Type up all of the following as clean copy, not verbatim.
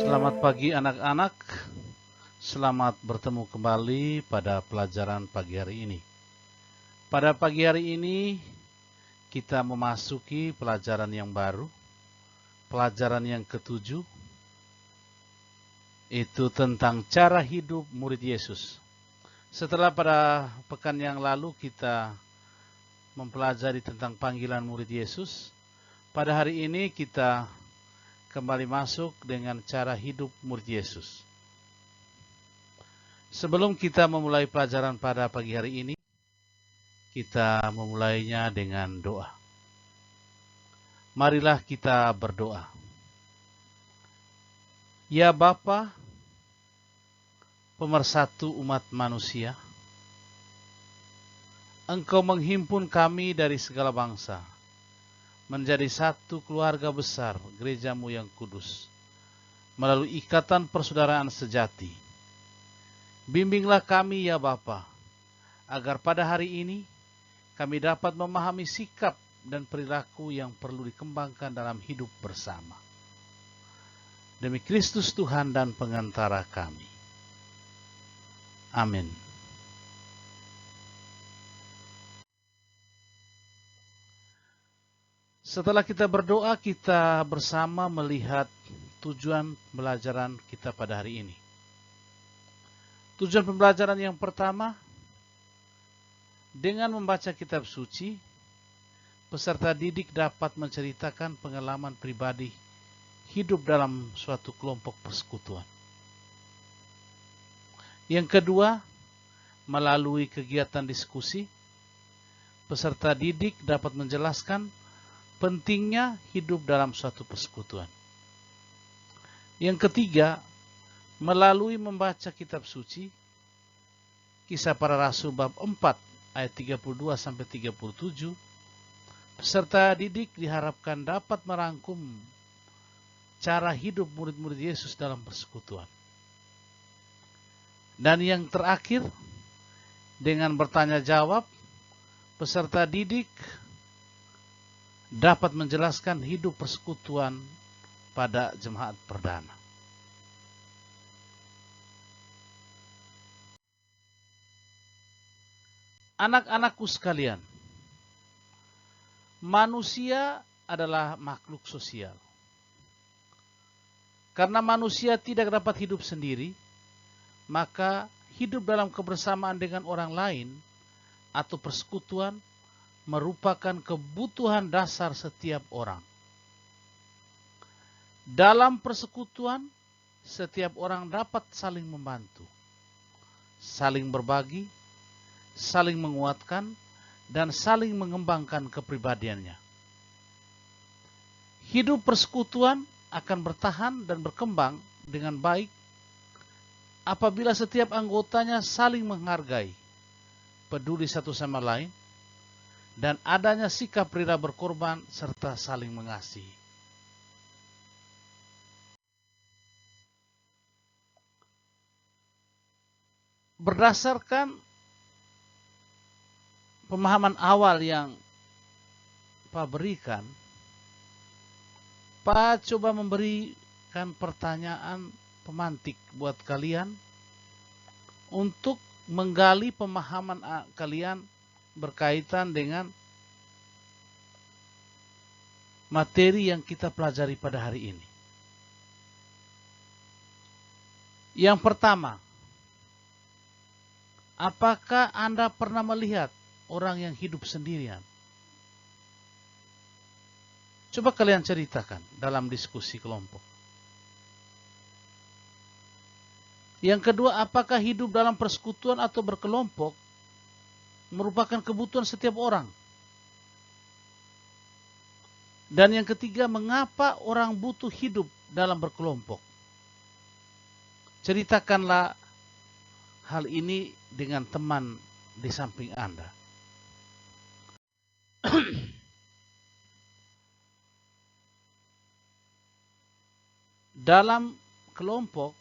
Selamat pagi anak-anak. Selamat bertemu kembali pada pelajaran pagi hari ini. Pada pagi hari ini kita memasuki pelajaran yang baru, pelajaran yang ketujuh, itu tentang cara hidup murid Yesus. Setelah pada pekan yang lalu kita mempelajari tentang panggilan murid Yesus, pada hari ini kita kembali masuk dengan cara hidup murid Yesus. Sebelum kita memulai pelajaran pada pagi hari ini, kita memulainya dengan doa. Marilah kita berdoa. Ya Bapa, pemersatu umat manusia, Engkau menghimpun kami dari segala bangsa, menjadi satu keluarga besar, gerejamu yang kudus, melalui ikatan persaudaraan sejati. Bimbinglah kami ya Bapa, agar pada hari ini kami dapat memahami sikap dan perilaku yang perlu dikembangkan dalam hidup bersama. Demi Kristus Tuhan dan pengantara kami. Amin. Setelah kita berdoa, kita bersama melihat tujuan pembelajaran kita pada hari ini. Tujuan pembelajaran yang pertama, dengan membaca kitab suci, peserta didik dapat menceritakan pengalaman pribadi hidup dalam suatu kelompok persekutuan. Yang kedua, melalui kegiatan diskusi, peserta didik dapat menjelaskan pentingnya hidup dalam suatu persekutuan. Yang ketiga, melalui membaca kitab suci, Kisah Para Rasul bab 4 ayat 32 sampai 37, peserta didik diharapkan dapat merangkum cara hidup murid-murid Yesus dalam persekutuan. Dan yang terakhir, dengan bertanya jawab, peserta didik dapat menjelaskan hidup persekutuan pada jemaat perdana. Anak-anakku sekalian, manusia adalah makhluk sosial. Karena manusia tidak dapat hidup sendiri, maka hidup dalam kebersamaan dengan orang lain atau persekutuan merupakan kebutuhan dasar setiap orang. Dalam persekutuan, setiap orang dapat saling membantu, saling berbagi, saling menguatkan, dan saling mengembangkan kepribadiannya. Hidup persekutuan akan bertahan dan berkembang dengan baik apabila setiap anggotanya saling menghargai, peduli satu sama lain, dan adanya sikap rela berkorban serta saling mengasihi. Berdasarkan pemahaman awal yang Pak berikan, Pak coba memberikan pertanyaan pemantik buat kalian untuk menggali pemahaman kalian berkaitan dengan materi yang kita pelajari pada hari ini. Yang pertama, apakah Anda pernah melihat orang yang hidup sendirian? Coba kalian ceritakan dalam diskusi kelompok. Yang kedua, apakah hidup dalam persekutuan atau berkelompok merupakan kebutuhan setiap orang? Dan yang ketiga, mengapa orang butuh hidup dalam berkelompok? Ceritakanlah hal ini dengan teman di samping Anda. Dalam kelompok,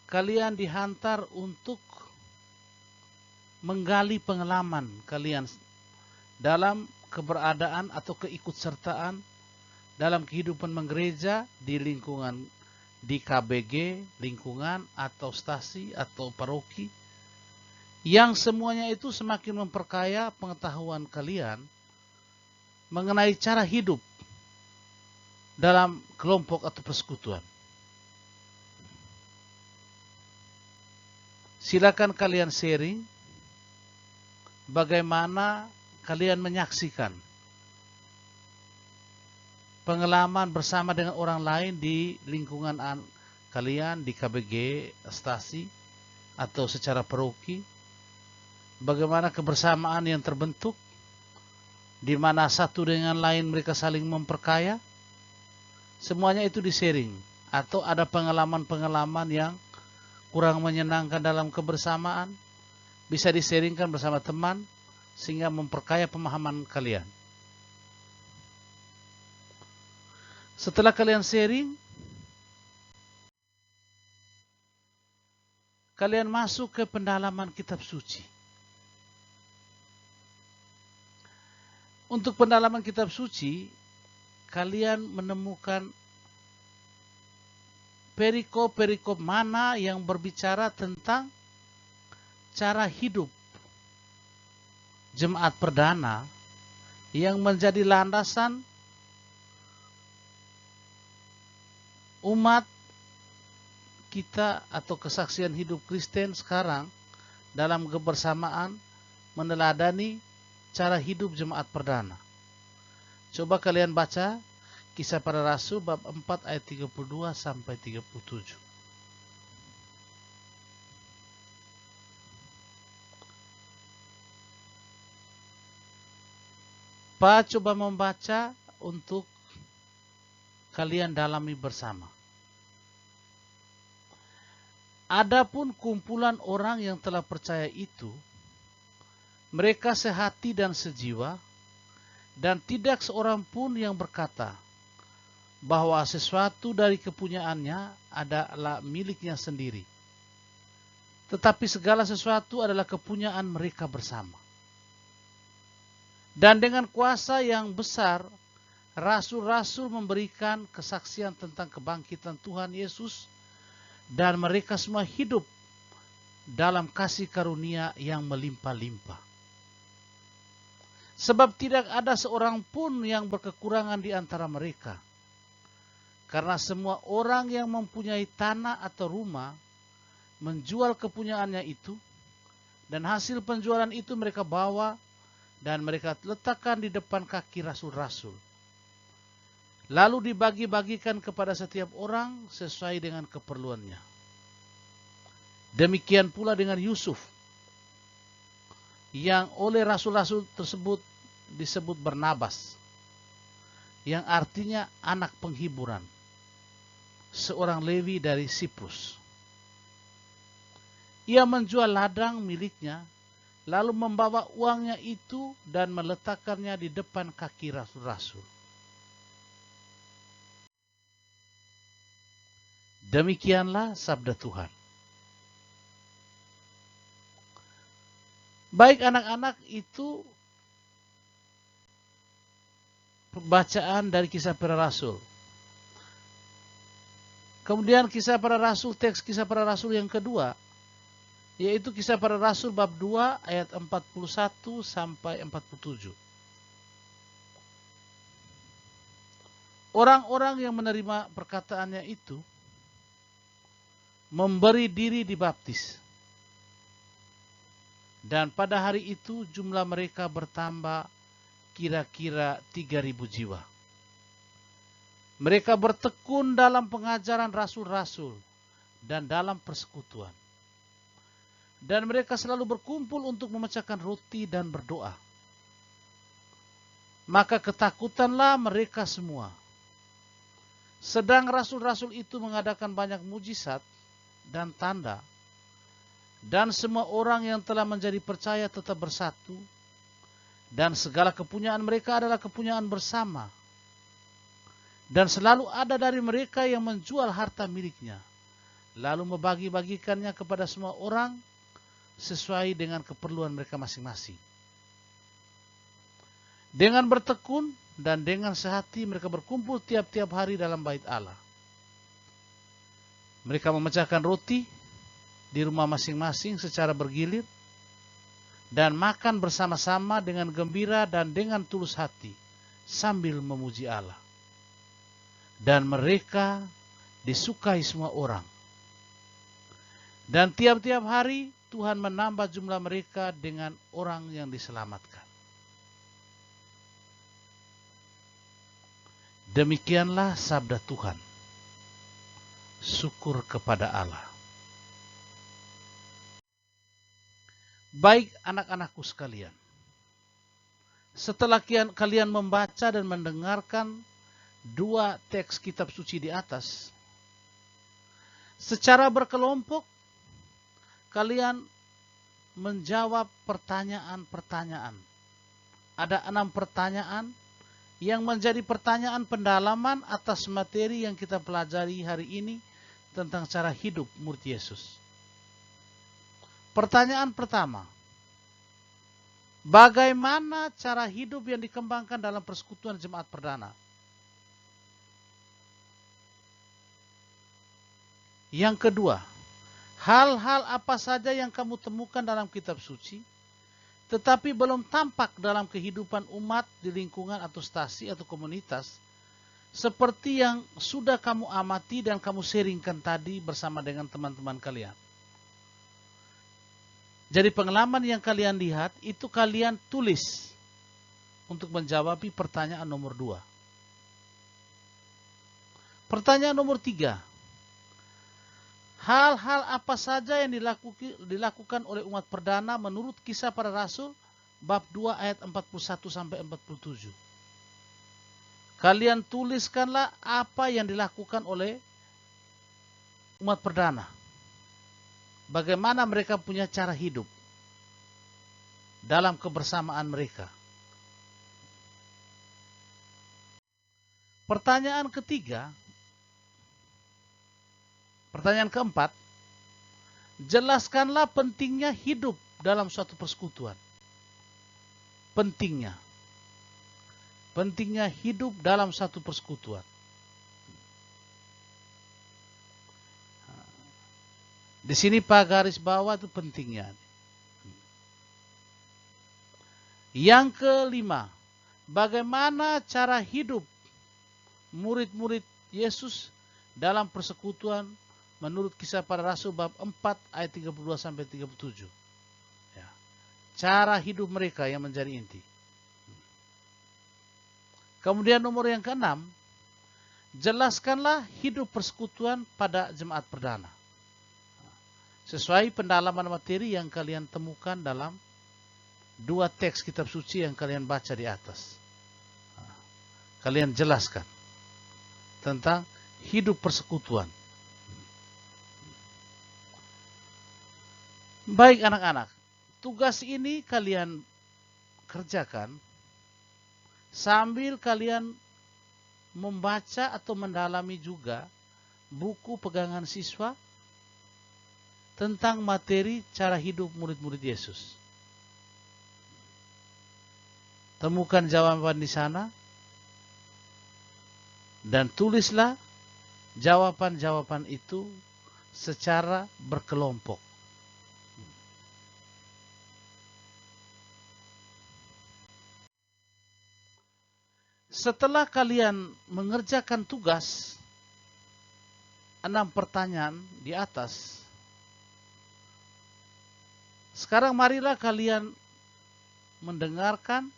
kalian dihantar untuk menggali pengalaman kalian dalam keberadaan atau keikutsertaan dalam kehidupan menggereja di lingkungan di KBG, lingkungan, atau stasi, atau paroki, yang semuanya itu semakin memperkaya pengetahuan kalian mengenai cara hidup dalam kelompok atau persekutuan. Silakan kalian sharing bagaimana kalian menyaksikan pengalaman bersama dengan orang lain di lingkungan kalian, di KBG, stasi, atau secara paroki. Bagaimana kebersamaan yang terbentuk, di mana satu dengan lain mereka saling memperkaya. Semuanya itu di-sharing. Atau ada pengalaman-pengalaman yang kurang menyenangkan dalam kebersamaan, bisa di-sharingkan bersama teman, sehingga memperkaya pemahaman kalian. Setelah kalian sharing, kalian masuk ke pendalaman kitab suci. Untuk pendalaman kitab suci, kalian menemukan perikop-perikop mana yang berbicara tentang cara hidup jemaat perdana yang menjadi landasan umat kita atau kesaksian hidup Kristen sekarang dalam kebersamaan meneladani cara hidup jemaat perdana. Coba kalian baca Kisah Para Rasul bab 4 ayat 32 sampai 37. Pak, coba membaca untuk kalian dalami bersama. Adapun kumpulan orang yang telah percaya itu, mereka sehati dan sejiwa, dan tidak seorang pun yang berkata bahwa sesuatu dari kepunyaannya adalah miliknya sendiri. Tetapi segala sesuatu adalah kepunyaan mereka bersama. Dan dengan kuasa yang besar, rasul-rasul memberikan kesaksian tentang kebangkitan Tuhan Yesus, dan mereka semua hidup dalam kasih karunia yang melimpah-limpah. Sebab tidak ada seorang pun yang berkekurangan di antara mereka. Karena semua orang yang mempunyai tanah atau rumah menjual kepunyaannya itu, dan hasil penjualan itu mereka bawa dan mereka letakkan di depan kaki rasul-rasul. Lalu dibagi-bagikan kepada setiap orang sesuai dengan keperluannya. Demikian pula dengan Yusuf, yang oleh rasul-rasul tersebut disebut Barnabas, yang artinya anak penghiburan, seorang Lewi dari Siprus. Ia menjual ladang miliknya, lalu membawa uangnya itu dan meletakkannya di depan kaki rasul-rasul. Demikianlah sabda Tuhan. Baik anak-anak, itu bacaan dari Kisah Para Rasul. Kemudian Kisah Para Rasul, teks Kisah Para Rasul yang kedua, yaitu Kisah Para Rasul bab 2 ayat 41 sampai 47. Orang-orang yang menerima perkataannya itu memberi diri dibaptis. Dan pada hari itu jumlah mereka bertambah kira-kira 3.000 jiwa. Mereka bertekun dalam pengajaran rasul-rasul dan dalam persekutuan. Dan mereka selalu berkumpul untuk memecahkan roti dan berdoa. Maka ketakutanlah mereka semua. Sedang rasul-rasul itu mengadakan banyak mujizat dan tanda, dan semua orang yang telah menjadi percaya tetap bersatu, dan segala kepunyaan mereka adalah kepunyaan bersama. Dan selalu ada dari mereka yang menjual harta miliknya, lalu membagi-bagikannya kepada semua orang sesuai dengan keperluan mereka masing-masing. Dengan bertekun dan dengan sehati mereka berkumpul tiap-tiap hari dalam bait Allah. Mereka memecahkan roti di rumah masing-masing secara bergilir dan makan bersama-sama dengan gembira dan dengan tulus hati sambil memuji Allah. Dan mereka disukai semua orang. Dan tiap-tiap hari Tuhan menambah jumlah mereka dengan orang yang diselamatkan. Demikianlah sabda Tuhan. Syukur kepada Allah. Baik anak-anakku sekalian, setelah kalian membaca dan mendengarkan dua teks kitab suci di atas, secara berkelompok kalian menjawab pertanyaan-pertanyaan. Ada 6 pertanyaan yang menjadi pertanyaan pendalaman atas materi yang kita pelajari hari ini tentang cara hidup murid Yesus. Pertanyaan pertama, bagaimana cara hidup yang dikembangkan dalam persekutuan jemaat perdana? Yang kedua, hal-hal apa saja yang kamu temukan dalam kitab suci, tetapi belum tampak dalam kehidupan umat di lingkungan atau stasi atau komunitas, seperti yang sudah kamu amati dan kamu sharingkan tadi bersama dengan teman-teman kalian. Jadi pengalaman yang kalian lihat, itu kalian tulis untuk menjawab pertanyaan nomor 2. Pertanyaan nomor 3. Hal-hal apa saja yang dilakukan oleh umat perdana menurut Kisah Para Rasul bab 2 ayat 41 sampai 47. Kalian tuliskanlah apa yang dilakukan oleh umat perdana. Bagaimana mereka punya cara hidup dalam kebersamaan mereka. Pertanyaan keempat, jelaskanlah pentingnya hidup dalam suatu persekutuan. Pentingnya hidup dalam satu persekutuan. Di sini Pak garis bawah itu pentingnya. Yang kelima, bagaimana cara hidup murid-murid Yesus dalam persekutuan menurut Kisah Para Rasul bab 4 ayat 32 sampai 37. Ya. Cara hidup mereka yang menjadi inti. Kemudian nomor yang keenam, jelaskanlah hidup persekutuan pada jemaat perdana. Sesuai pendalaman materi yang kalian temukan dalam 2 teks kitab suci yang kalian baca di atas. Kalian jelaskan tentang hidup persekutuan. Baik anak-anak, tugas ini kalian kerjakan sambil kalian membaca atau mendalami juga buku pegangan siswa tentang materi cara hidup murid-murid Yesus. Temukan jawaban di sana dan tulislah jawaban-jawaban itu secara berkelompok. Setelah kalian mengerjakan tugas 6 pertanyaan di atas, sekarang marilah kalian mendengarkan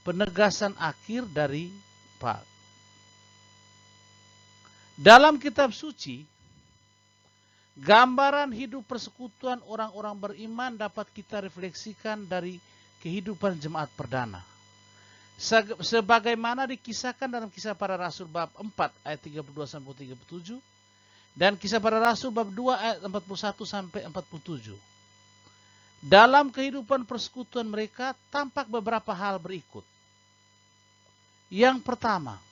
penegasan akhir dari Pak. Dalam kitab suci, gambaran hidup persekutuan orang-orang beriman dapat kita refleksikan dari kehidupan jemaat perdana. Sebagaimana dikisahkan dalam Kisah Para Rasul bab 4 ayat 32 sampai 37 dan Kisah Para Rasul bab 2 ayat 41 sampai 47. Dalam kehidupan persekutuan mereka tampak beberapa hal berikut. Yang pertama,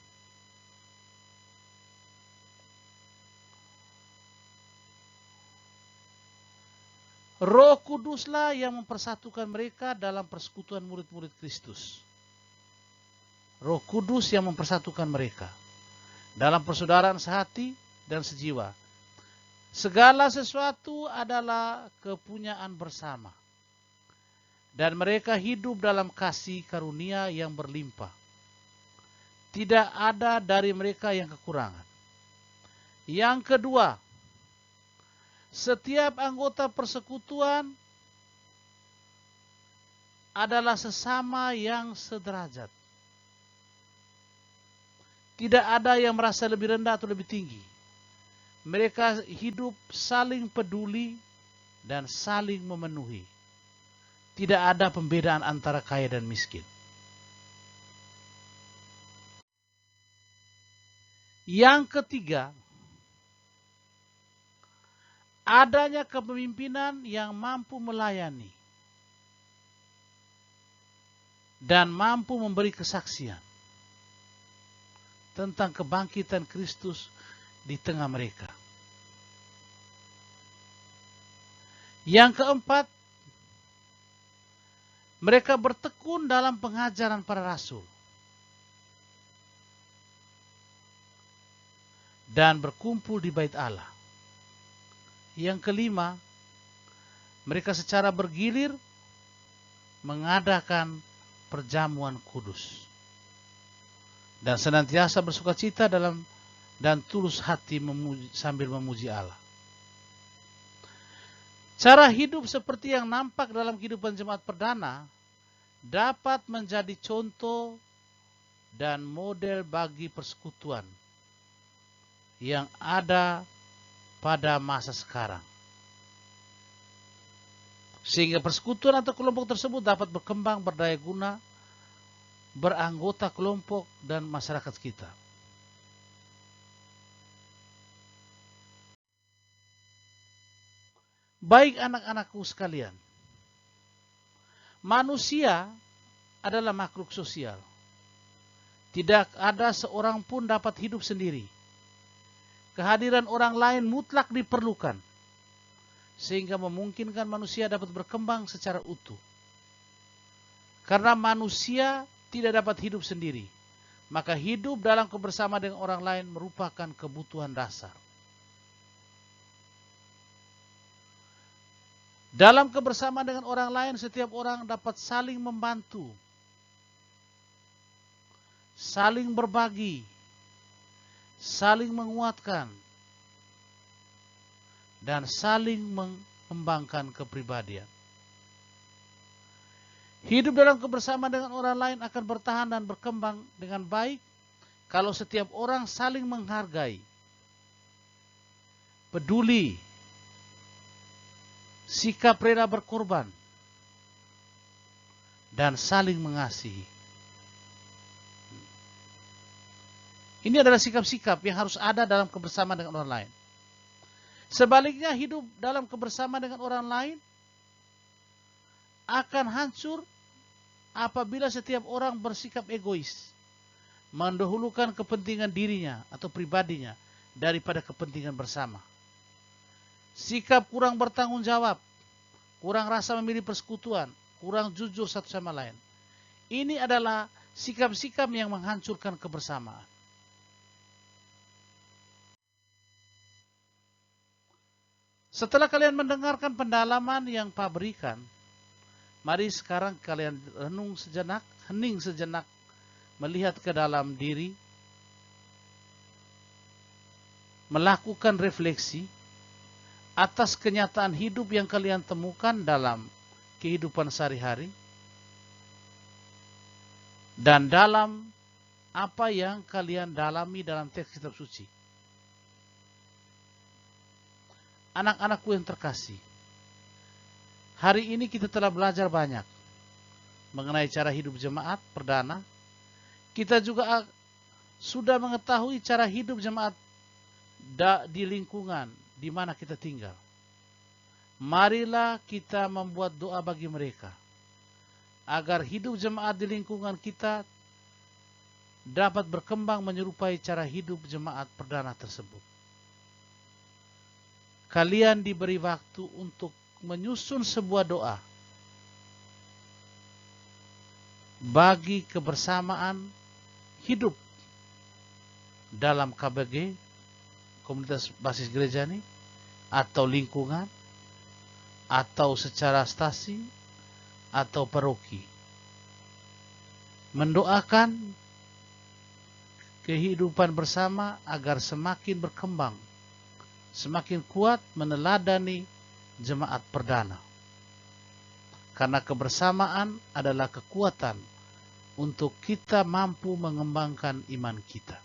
Roh Kuduslah yang mempersatukan mereka dalam persekutuan murid-murid Kristus. Roh Kudus yang mempersatukan mereka. dalam persaudaraan sehati dan sejiwa. Segala sesuatu adalah kepunyaan bersama. Dan mereka hidup dalam kasih karunia yang berlimpah. Tidak ada dari mereka yang kekurangan. Yang kedua, setiap anggota persekutuan adalah sesama yang sederajat. Tidak ada yang merasa lebih rendah atau lebih tinggi. Mereka hidup saling peduli dan saling memenuhi. Tidak ada pembedaan antara kaya dan miskin. Yang ketiga, adanya kepemimpinan yang mampu melayani dan mampu memberi kesaksian tentang kebangkitan Kristus di tengah mereka. Yang keempat, mereka bertekun dalam pengajaran para rasul dan berkumpul di bait Allah. Yang kelima, mereka secara bergilir mengadakan perjamuan kudus dan senantiasa bersukacita dalam dan tulus hati sambil memuji Allah. Cara hidup seperti yang nampak dalam kehidupan jemaat perdana dapat menjadi contoh dan model bagi persekutuan yang ada pada masa sekarang. Sehingga persekutuan atau kelompok tersebut dapat berkembang, berdaya guna, beranggota kelompok dan masyarakat kita. Baik anak-anakku sekalian, manusia adalah makhluk sosial. Tidak ada seorang pun dapat hidup sendiri. Kehadiran orang lain mutlak diperlukan, sehingga memungkinkan manusia dapat berkembang secara utuh. Karena manusia tidak dapat hidup sendiri, maka hidup dalam kebersamaan dengan orang lain merupakan kebutuhan dasar. Dalam kebersamaan dengan orang lain, setiap orang dapat saling membantu, saling berbagi, saling menguatkan, dan saling mengembangkan kepribadian. Hidup dalam kebersamaan dengan orang lain akan bertahan dan berkembang dengan baik kalau setiap orang saling menghargai, peduli, sikap rela berkorban, dan saling mengasihi. Ini adalah sikap-sikap yang harus ada dalam kebersamaan dengan orang lain. Sebaliknya, hidup dalam kebersamaan dengan orang lain akan hancur apabila setiap orang bersikap egois, mendahulukan kepentingan dirinya atau pribadinya daripada kepentingan bersama. Sikap kurang bertanggung jawab, kurang rasa memilih persekutuan, kurang jujur satu sama lain. Ini adalah sikap-sikap yang menghancurkan kebersamaan. Setelah kalian mendengarkan pendalaman yang Pak berikan, mari sekarang kalian hening sejenak, melihat ke dalam diri, melakukan refleksi atas kenyataan hidup yang kalian temukan dalam kehidupan sehari-hari dan dalam apa yang kalian dalami dalam teks kitab suci. Anak-anakku yang terkasih, hari ini kita telah belajar banyak mengenai cara hidup jemaat perdana. Kita juga sudah mengetahui cara hidup jemaat di lingkungan di mana kita tinggal. Marilah kita membuat doa bagi mereka, agar hidup jemaat di lingkungan kita dapat berkembang menyerupai cara hidup jemaat perdana tersebut. Kalian diberi waktu untuk menyusun sebuah doa bagi kebersamaan hidup dalam KBG, komunitas basis gereja ini, atau lingkungan, atau secara stasi, atau paroki. Mendoakan kehidupan bersama agar semakin berkembang, semakin kuat meneladani jemaat perdana. Karena kebersamaan adalah kekuatan untuk kita mampu mengembangkan iman kita.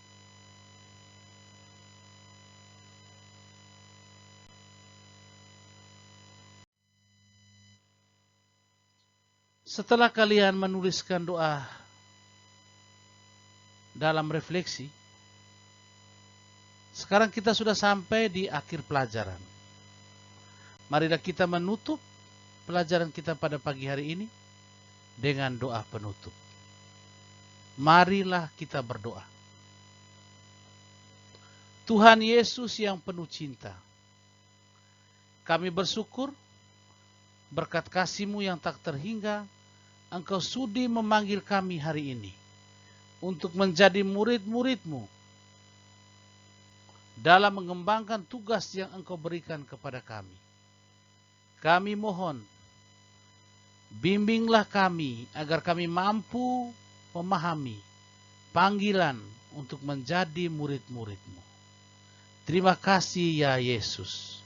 Setelah kalian menuliskan doa dalam refleksi, sekarang kita sudah sampai di akhir pelajaran. Marilah kita menutup pelajaran kita pada pagi hari ini dengan doa penutup. Marilah kita berdoa. Tuhan Yesus yang penuh cinta, kami bersyukur berkat kasih-Mu yang tak terhingga, Engkau sudi memanggil kami hari ini untuk menjadi murid-murid-Mu dalam mengembangkan tugas yang Engkau berikan kepada kami. Kami mohon, bimbinglah kami agar kami mampu memahami panggilan untuk menjadi murid-murid-Mu. Terima kasih ya Yesus.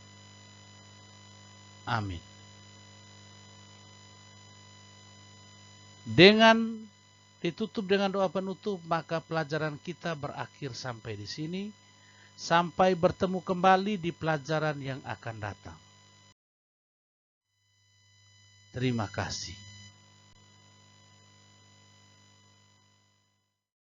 Amin. Dengan ditutup dengan doa penutup, maka pelajaran kita berakhir sampai di sini. Sampai bertemu kembali di pelajaran yang akan datang. Terima kasih.